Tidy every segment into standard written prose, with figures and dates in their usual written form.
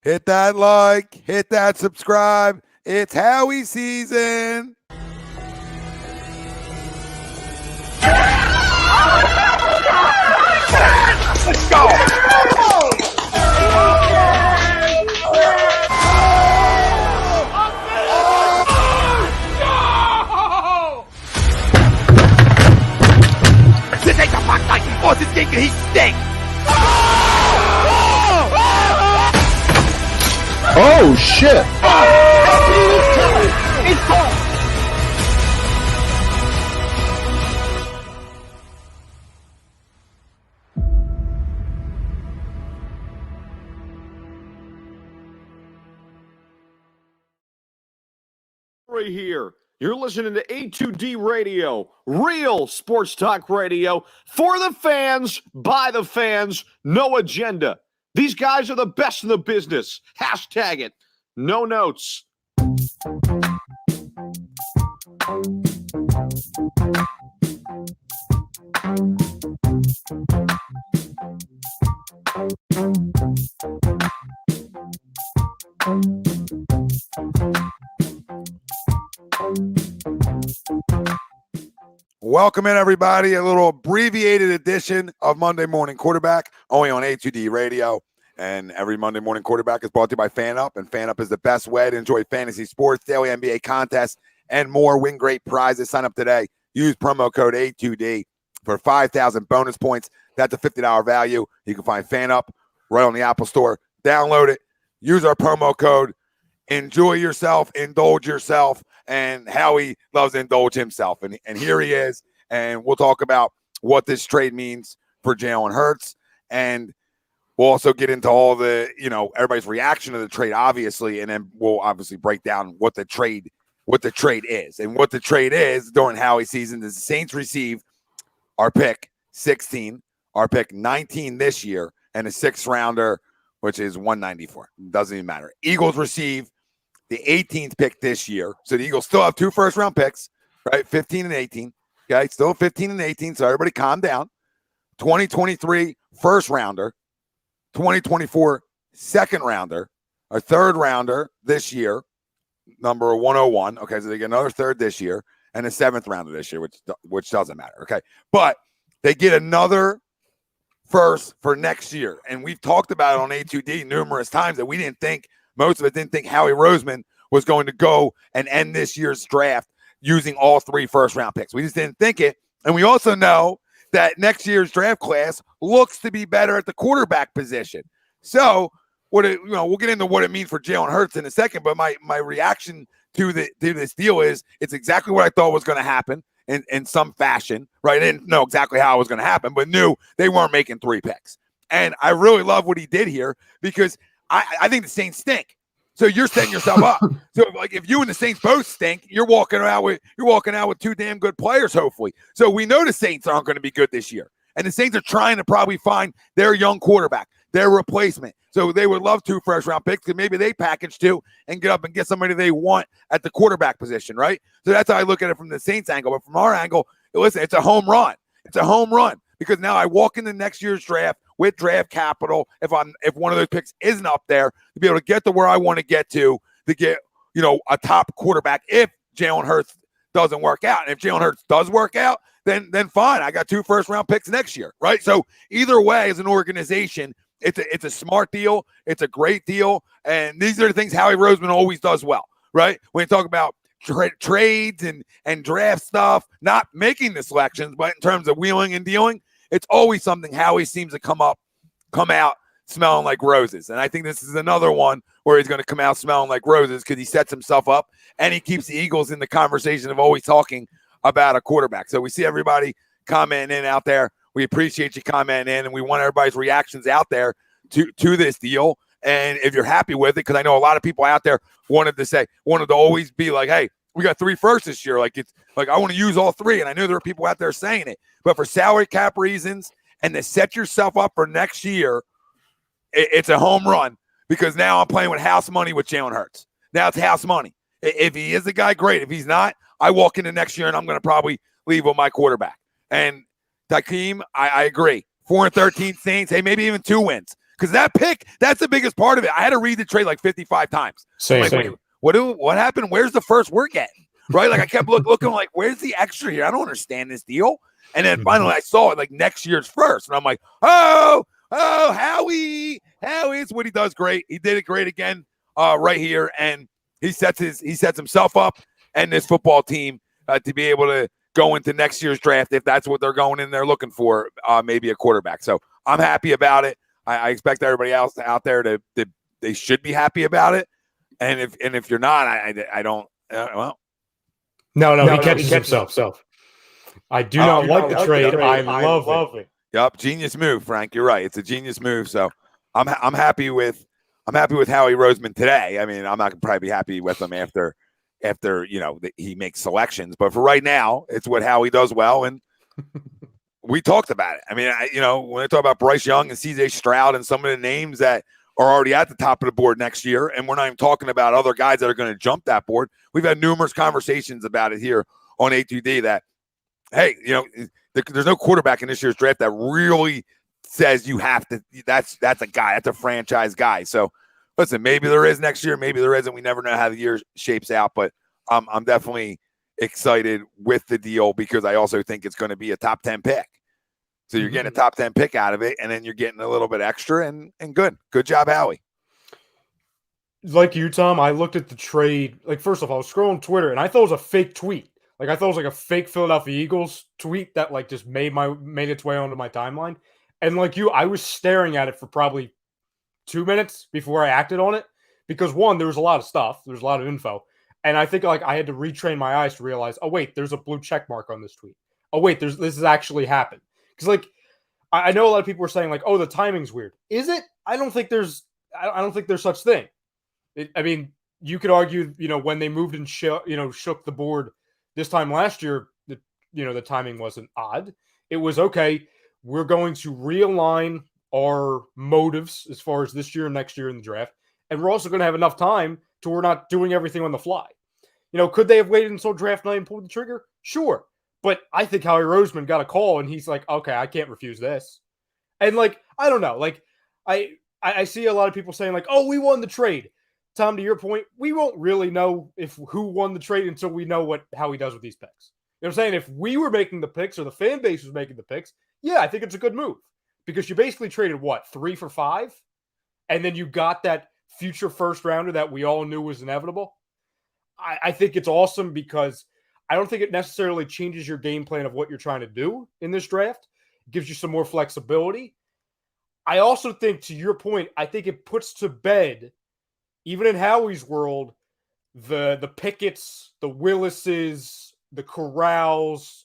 Hit that like, hit that subscribe. It's Howie season. Let's go. This ain't the Fox 19Th. This game, he stinks. Oh, shit. He's gone. Right here. You're listening to A2D Radio, real sports talk radio for the fans, by the fans, no agenda. These guys are the best in the business. Hashtag it. No notes. Welcome in, everybody. A little abbreviated edition of Monday Morning Quarterback, only on A2D Radio. And every Monday Morning Quarterback is brought to you by FanUp. And FanUp is the best way to enjoy fantasy sports, daily NBA contests, and more. Win great prizes. Sign up today. Use promo code A2D for 5,000 bonus points. That's a $50 value. You can find FanUp right on the Apple Store. Download it. Use our promo code. Enjoy yourself. Indulge yourself. And Howie loves to indulge himself. And here he is. And we'll talk about what this trade means for Jalen Hurts. And we'll also get into all the, everybody's reaction to the trade, obviously. And then we'll obviously break down what the trade is. And what the trade is during Howie's season is the Saints receive our pick 16, our pick 19 this year, and a 6th rounder, which is 194. Doesn't even matter. Eagles receive the 18th pick this year. So the Eagles still have 2 first-round picks, right? 15 and 18. Okay, still 15 and 18, so everybody calm down. 2023 first-rounder, 2024 second-rounder, a third-rounder this year, number 101. Okay, so they get another third this year, and a 7th-rounder this year, which doesn't matter, okay? But they get another first for next year, and we've talked about it on A2D numerous times that we didn't think, most of it didn't think Howie Roseman was going to go and end this year's draft using all 3 first-round picks. We just didn't think it. And we also know that next year's draft class looks to be better at the quarterback position. So we'll get into what it means for Jalen Hurts in a second, but my reaction to this deal is it's exactly what I thought was going to happen in some fashion, right? I didn't know exactly how it was going to happen, but knew they weren't making 3 picks. And I really love what he did here because I think the Saints stink. So you're setting yourself up. So like if you and the Saints both stink, you're walking out with 2 damn good players, hopefully. So we know the Saints aren't going to be good this year. And the Saints are trying to probably find their young quarterback, their replacement. So they would love 2 first-round picks because maybe they package 2 and get up and get somebody they want at the quarterback position, right? So that's how I look at it from the Saints angle. But from our angle, listen, it's a home run. It's a home run because now I walk into next year's draft with draft capital, if one of those picks isn't up there, to be able to get to where I want to get, a top quarterback if Jalen Hurts doesn't work out. And if Jalen Hurts does work out, then fine. I got 2 first-round picks next year, right? So either way, as an organization, it's a smart deal. It's a great deal. And these are the things Howie Roseman always does well, right? When you talk about trades and draft stuff, not making the selections, but in terms of wheeling and dealing, it's always something Howie seems to come out smelling like roses. And I think this is another one where he's going to come out smelling like roses because he sets himself up and he keeps the Eagles in the conversation of always talking about a quarterback. So we see everybody commenting in out there. We appreciate you commenting in, and we want everybody's reactions out there to this deal. And if you're happy with it, because I know a lot of people out there wanted to always be like, hey, we got 3 firsts this year. Like it's like I want to use all 3. And I know there are people out there saying it. But for salary cap reasons and to set yourself up for next year, it's a home run because now I'm playing with house money with Jalen Hurts. Now it's house money. If he is the guy, great. If he's not, I walk into next year and I'm going to probably leave with my quarterback. And Takeem, I agree. 4-13 Saints, hey, maybe even 2 wins because that pick, that's the biggest part of it. I had to read the trade like 55 times. Same. Like, wait, what happened? Where's the first we're getting? Right? Like I kept looking like, where's the extra here? I don't understand this deal. And then finally I saw it like next year's first. And I'm like, oh, Howie, it's what he does great. He did it great again right here. And he sets himself up and this football team to be able to go into next year's draft if that's what they're going in there looking for, maybe a quarterback. So I'm happy about it. I expect everybody else out there to they should be happy about it. And if you're not, I don't. Well, no, he catches himself. I do not like the trade. I love it. Yep, genius move, Frank. You're right. It's a genius move. So I'm happy with Howie Roseman today. I mean, I'm not gonna probably be happy with him after he makes selections, but for right now, it's what Howie does well, and we talked about it. I mean, when I talk about Bryce Young and C.J. Stroud and some of the names that are already at the top of the board next year, and we're not even talking about other guys that are going to jump that board. We've had numerous conversations about it here on A2D that, hey, there's no quarterback in this year's draft that really says you have to. That's a guy. That's a franchise guy. So, listen, maybe there is next year. Maybe there isn't. We never know how the year shapes out. But I'm definitely excited with the deal because I also think it's going to be a top 10 pick. So you're getting a top 10 pick out of it, and then you're getting a little bit extra, and good. Good job, Howie. Like you, Tom, I looked at the trade. Like, first off, I was scrolling Twitter, and I thought it was a fake tweet. Like, I thought it was like a fake Philadelphia Eagles tweet that like just made its way onto my timeline. And like you, I was staring at it for probably 2 minutes before I acted on it because one, there was a lot of stuff, there's a lot of info, and I think like I had to retrain my eyes to realize, oh wait, there's a blue check mark on this tweet. Oh wait, this has actually happened. Because like I know a lot of people were saying like, oh, the timing's weird. Is it? I don't think there's such thing. I mean, you could argue, when they moved and shook the board this time last year, the timing wasn't odd. It was okay. We're going to realign our motives as far as this year and next year in the draft, and we're also going to have enough time to we're not doing everything on the fly. Could they have waited until draft night and pulled the trigger? Sure. But I think Howie Roseman got a call and he's like, okay, I can't refuse this. And like, I don't know. Like, I see a lot of people saying like, oh, we won the trade. Tom, to your point, we won't really know who won the trade until we know how he does with these picks. You know what I'm saying? If we were making the picks or the fan base was making the picks, yeah, I think it's a good move. Because you basically traded 3 for 5? And then you got that future first rounder that we all knew was inevitable. I think it's awesome because I don't think it necessarily changes your game plan of what you're trying to do in this draft. It gives you some more flexibility. I also think, to your point, I think it puts to bed, even in Howie's world, the Pickett's, the Willis's, the Corrals,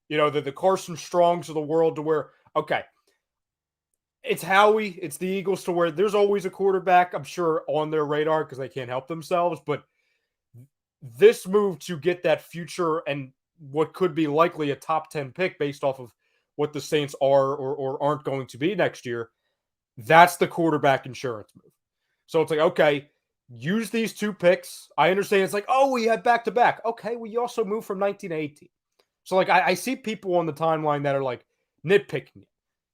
the Carson Strongs of the world, to where, okay, it's Howie, it's the Eagles, to where there's always a quarterback, I'm sure, on their radar because they can't help themselves, but this move to get that future and what could be likely a top 10 pick based off of what the Saints are or aren't going to be next year, that's the quarterback insurance move. So it's like, okay, use these 2 picks. I understand it's like, oh, we have back-to-back. Okay, well, you also moved from 19 to 18. So like I see people on the timeline that are like nitpicking it.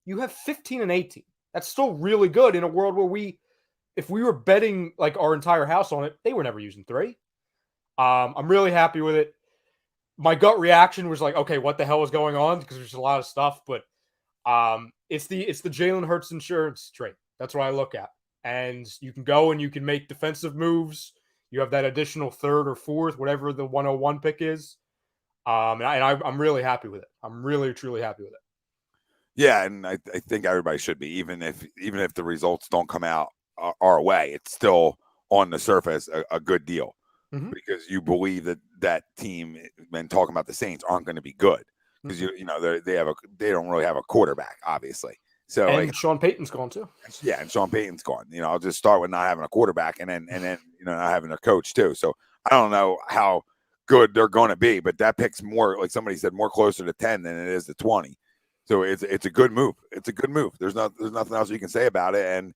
You have 15 and 18. That's still really good in a world where if we were betting like our entire house on it, they were never using 3. I'm really happy with it. My gut reaction was like, okay, what the hell is going on? Because there's a lot of stuff, but it's the Jalen Hurts insurance trade. That's what I look at. And you can go and you can make defensive moves. You have that additional 3rd or 4th, whatever the 101 pick is. And I'm really happy with it. I'm really, truly happy with it. Yeah, and I think everybody should be, even if the results don't come out our way, it's still on the surface a good deal. Mm-hmm. Because you believe that team, when talking about the Saints, aren't going to be good because they don't really have a quarterback, obviously. So and Sean Payton's gone too. Yeah, and Sean Payton's gone. I'll just start with not having a quarterback and then not having a coach too. So I don't know how good they're going to be, but that pick's more, like somebody said, more closer to 10 than it is to 20. So it's a good move. It's a good move. There's nothing else you can say about it. And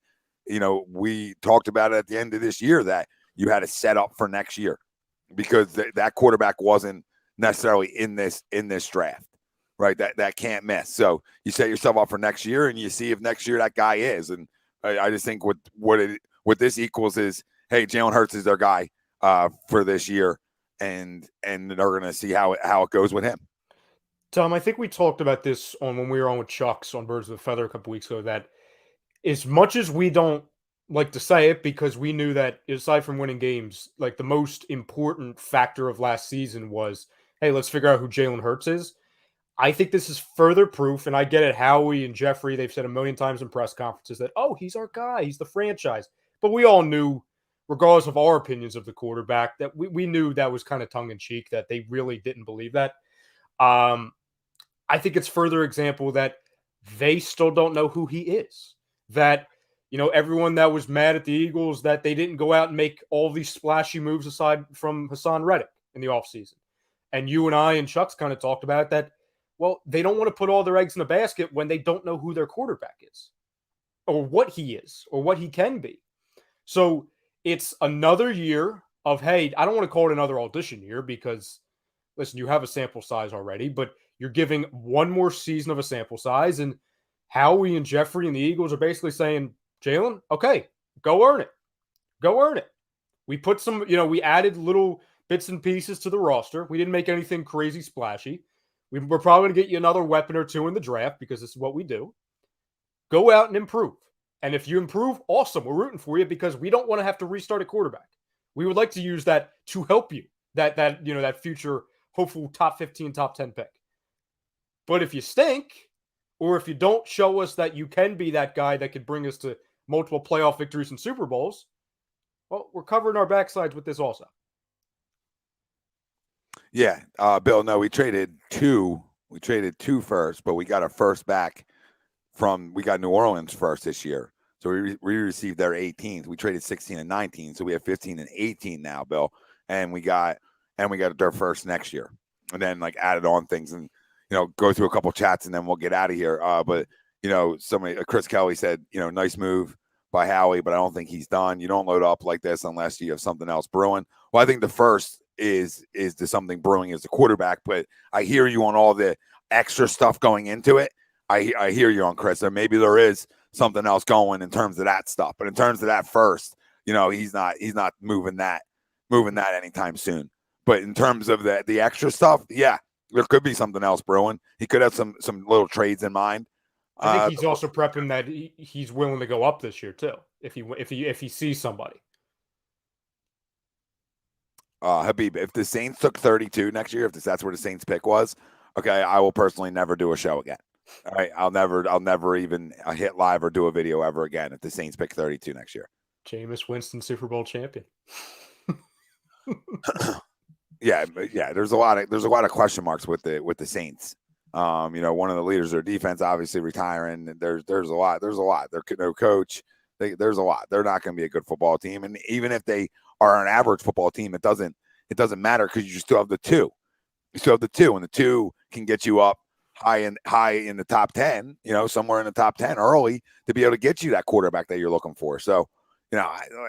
we talked about it at the end of this year that you had to set up for next year because that quarterback wasn't necessarily in this draft, right? That can't miss. So you set yourself up for next year and you see if next year that guy is. And I just think what this equals is, hey, Jalen Hurts is their guy for this year, and they're going to see how it goes with him. Tom, I think we talked about this when we were on with Chuck's on Birds of a Feather a couple weeks ago, that as much as we don't like to say it, because we knew that aside from winning games, like the most important factor of last season was, hey, let's figure out who Jalen Hurts is. I think this is further proof, and I get it. Howie and Jeffrey, they've said a million times in press conferences that, oh, he's our guy, he's the franchise. But we all knew, regardless of our opinions of the quarterback, that we knew that was kind of tongue-in-cheek, that they really didn't believe that. I think it's further example that they still don't know who he is. That, everyone that was mad at the Eagles that they didn't go out and make all these splashy moves aside from Hassan Reddick in the offseason. And you and I and Chuck's kind of talked about that. Well, they don't want to put all their eggs in a basket when they don't know who their quarterback is or what he is or what he can be. So it's another year of, hey, I don't want to call it another audition year because, listen, you have a sample size already, but you're giving one more season of a sample size. And Howie and Jeffrey and the Eagles are basically saying, Jalen, okay, go earn it. Go earn it. We put some, we added little bits and pieces to the roster. We didn't make anything crazy splashy. We're probably going to get you another weapon or two in the draft because this is what we do. Go out and improve. And if you improve, awesome. We're rooting for you because we don't want to have to restart a quarterback. We would like to use that to help you, that future hopeful top 15, top 10 pick. But if you stink, or if you don't show us that you can be that guy that could bring us to multiple playoff victories and Super Bowls, well, we're covering our backsides with this also. Yeah, Bill, no, we traded two first, but we got a first back we got New Orleans first this year. So we received their 18th. We traded 16 and 19. So we have 15 and 18 now, Bill. And we got their first next year. And then added on things and, go through a couple chats and then we'll get out of here. But, Chris Kelly said, nice move by Howie, but I don't think he's done. You don't load up like this unless you have something else brewing. Well, I think the first is the something brewing as a quarterback, but I hear you on all the extra stuff going into it. I hear you on Chris. Or maybe there is something else going in terms of that stuff, but in terms of that first, he's not moving that anytime soon. But in terms of the extra stuff, yeah, there could be something else brewing. He could have some little trades in mind. I think he's also prepping that he's willing to go up this year too, if he sees somebody. Habib, if the Saints took 32 next year, if that's where the Saints pick was, okay, I will personally never do a show again. All right, I'll never even hit live or do a video ever again if the Saints pick 32 next year. Jameis Winston, Super Bowl champion. Yeah. There's a lot of question marks with the Saints. One of the leaders of their defense obviously retiring. There's a lot. There's no coach. There's a lot. They're not going to be a good football team. And even if they are an average football team, it doesn't matter because you still have the two. You still have the two, and the two can get you up high in the top 10, somewhere in the top 10 early to be able to get you that quarterback that you're looking for. So,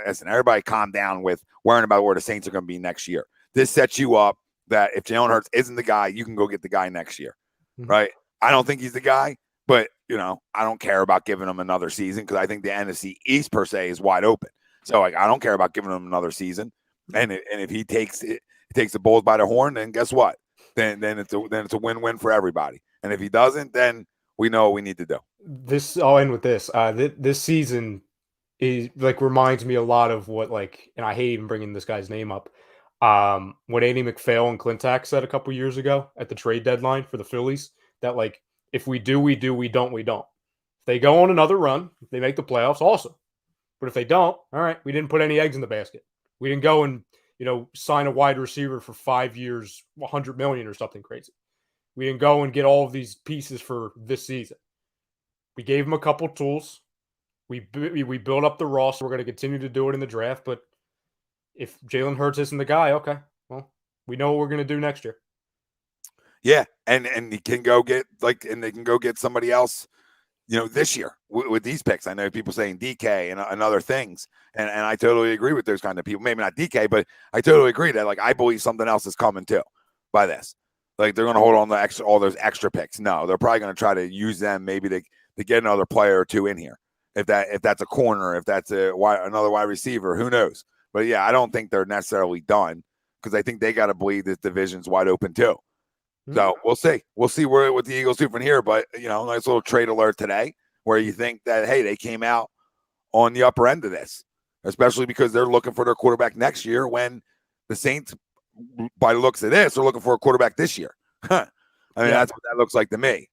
listen, everybody calm down with worrying about where the Saints are going to be next year. This sets you up that if Jalen Hurts isn't the guy, you can go get the guy next year, right? I don't think he's the guy, but, I don't care about giving him another season because I think the NFC East per se is wide open. So, I don't care about giving him another season. And if he takes the bulls by the horn, then guess what? Then it's a win-win for everybody. And if he doesn't, then we know what we need to do. I'll end with this. This season is reminds me a lot of what and I hate even bringing this guy's name up. What Andy McPhail and Clintack said a couple years ago at the trade deadline for the Phillies, that if we do, we do, we don't, we don't. If they go on another run, if they make the playoffs, awesome. But if they don't, all right, we didn't put any eggs in the basket. We didn't go and sign a wide receiver for 5 years, $100 million or something crazy. We didn't go and get all of these pieces for this season. We gave them a couple tools. We built up the roster. We're going to continue to do it in the draft. But if Jalen Hurts isn't the guy, okay, well, we know what we're going to do next year. Yeah, and he can go get and they can go get somebody else, this year with these picks. I know people saying DK and other things, and I totally agree with those kind of people. Maybe not DK, but I totally agree that I believe something else is coming too by this. They're going to hold on to all those extra picks. No, they're probably going to try to use them maybe to get another player or two in here. if that's a corner, if that's another wide receiver, who knows? But yeah, I don't think they're necessarily done because I think they got to believe this division's wide open too. So we'll see. We'll see what the Eagles do from here. But, nice little trade alert today where you think that, hey, they came out on the upper end of this, especially because they're looking for their quarterback next year when the Saints, by the looks of this, are looking for a quarterback this year. That's what that looks like to me.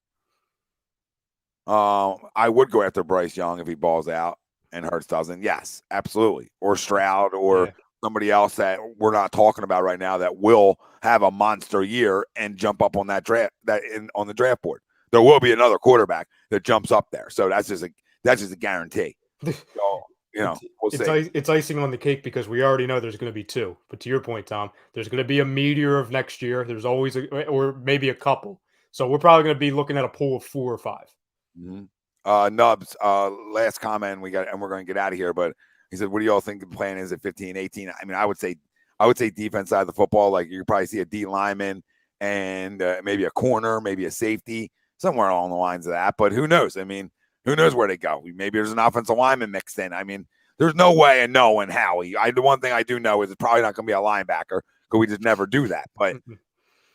I would go after Bryce Young if he balls out and Hurts doesn't. Yes, absolutely. Or Stroud or somebody else that we're not talking about right now that will have a monster year and jump up on that on the draft board. There will be another quarterback that jumps up there. So that's just a guarantee. So, we'll see. It's icing on the cake because we already know there's going to be two. But to your point, Tom, there's going to be a meteor of next year. There's always or maybe a couple. So we're probably going to be looking at a pool of 4 or 5. Mm-hmm. Nubs, last comment we're going to get out of here, but he said, what do y'all think the plan is at 15, 18? I mean, I would say defense side of the football, like you probably see a D lineman and maybe a corner, maybe a safety, somewhere along the lines of that. But who knows? I mean, who knows where they go? Maybe there's an offensive lineman mixed in. I mean, there's no way of knowing Howie. The one thing I do know is it's probably not going to be a linebacker because we just never do that. But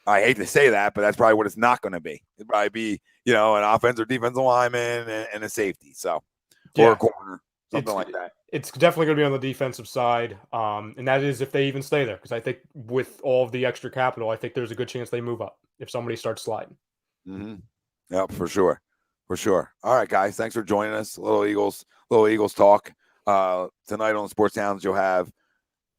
I hate to say that, but that's probably what it's not going to be. It'd probably be, an offensive or defensive lineman and a safety. So, or a corner, something like that. It's definitely going to be on the defensive side. And that is if they even stay there. Because I think with all of the extra capital, I think there's a good chance they move up if somebody starts sliding. Mm-hmm. Yep, for sure. For sure. All right, guys. Thanks for joining us. Little Eagles talk. Tonight on Sports Sounds, you'll have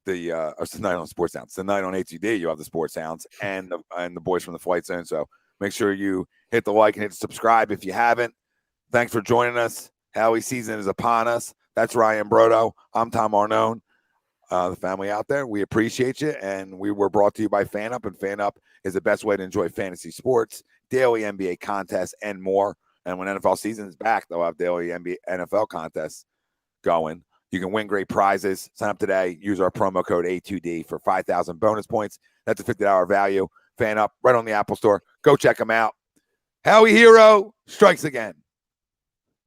tonight on Sports Sounds. Tonight on ATD, you'll have the Sports Sounds and the boys from the Flight Zone. So make sure you hit the like and hit subscribe if you haven't. Thanks for joining us. Howie season is upon us. That's Ryan Brodo. I'm Tom Arnone. The family out there, we appreciate you. And we were brought to you by FanUp, and FanUp is the best way to enjoy fantasy sports, daily NBA contests, and more. And when NFL season is back, they'll have daily NFL contests going. You can win great prizes. Sign up today. Use our promo code A2D for 5,000 bonus points. That's a $50 value. FanUp right on the Apple Store. Go check them out. Howie Hero strikes again.